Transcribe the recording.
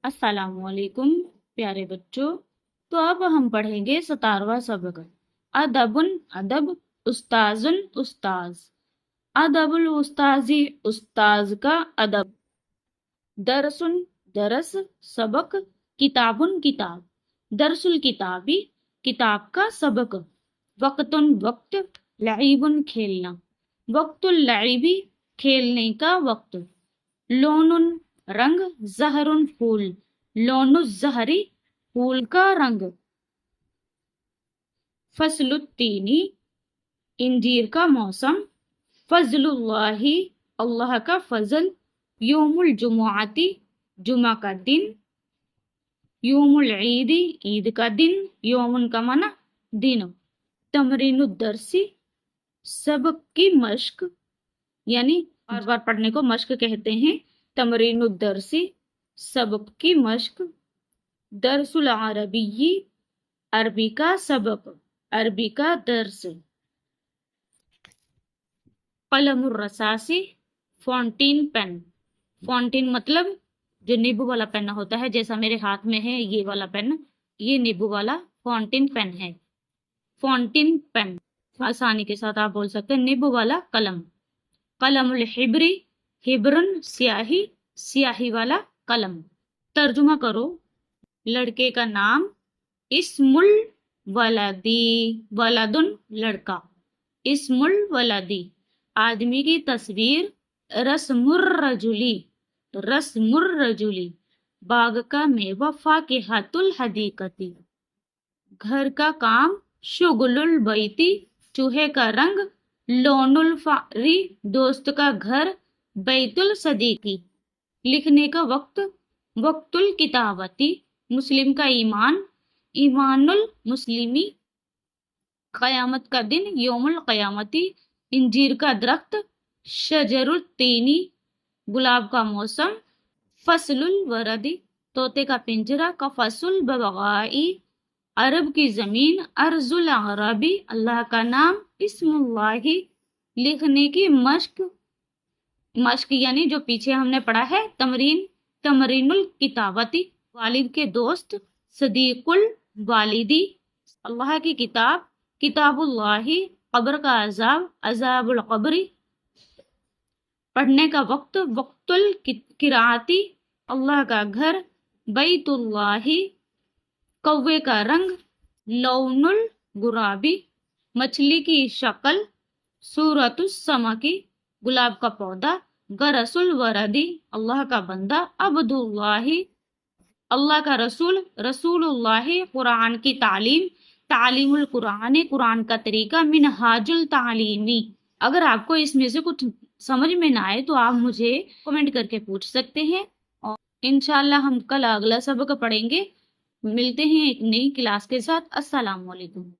السلام علیکم پیارے بچوں، تو اب ہم پڑھیں گے 17واں سبق ادبن ادب استاذن استاذ ادب الاستاذی استاذ کا ادب درسن درس سبق کتابن کتاب درس الکتابی کتاب کا سبق وقتن وقت لعیبن کھیلنا وقت اللعبی کھیلنے کا وقت لون رنگ زہر پھول لون الزہری پھول کا رنگ فصل التینی انجیر کا موسم فضل اللہ اللہ کا فضل یوم الجمعاتی جمعہ کا دن یوم العیدی عید کا دن یومن کا معنی دن تمرین الدرسی سبق کی مشق یعنی بار بار پڑھنے کو مشق کہتے ہیں تمرین الدرسی سبق کی مشق درس العربی عربی کا سبق عربی کا درس قلم الرصاصی فونٹین پین فونٹین مطلب جو نیبو والا پین ہوتا ہے، جیسا میرے ہاتھ میں ہے یہ والا پین، یہ نیبو والا فونٹین پین ہے۔ فونٹین پین آسانی کے ساتھ آپ بول سکتے ہیں نیبو والا قلم۔ قلم الحبری ہبرن سیاہی سیاہی والا قلم۔ ترجمہ کرو، لڑکے کا نام اسم الولدی ولدن لڑکا اسم الولدی آدمی کی تصویر رسم الرجلی رسم الرجلی باغ کا میوہ فاکہۃ الحدیقتی گھر کا کام شغل البیتی چوہے کا رنگ لون الفاری دوست کا گھر بیت الصدیقی لکھنے کا وقت وقت الکتابتی مسلم کا ایمان ایمان المسلمی قیامت کا دن یوم القیامتی انجیر کا درخت شجر التینی گلاب کا موسم فصل الوردی طوطے کا پنجرہ قفص الببغائی عرب کی زمین ارض العربی اللہ کا نام اسم اللہ لکھنے کی مشق مشق یعنی جو پیچھے ہم نے پڑھا ہے تمرین الکتابتی والد کے دوست صدیق الوالدی اللہ کی کتاب کتاب اللہ قبر کا عذاب عذاب القبری پڑھنے کا وقت وقت القراءتی اللہ کا گھر بیت اللہ کوے کا رنگ لون الغرابی مچھلی کی شکل سورۃ السمکی گلاب کا پودا گرس الوردی اللہ کا بندہ عبد اللہ اللہ کا رسول رسول اللہ قرآن کی تعلیم تعلیم القرآن قرآن کا طریقہ منہاج التعلیمی۔ اگر آپ کو اس میں سے کچھ سمجھ میں نہ آئے تو آپ مجھے کمنٹ کر کے پوچھ سکتے ہیں، اور انشاءاللہ ہم کل اگلا سبق پڑھیں گے۔ ملتے ہیں ایک نئی کلاس کے ساتھ۔ السلام علیکم۔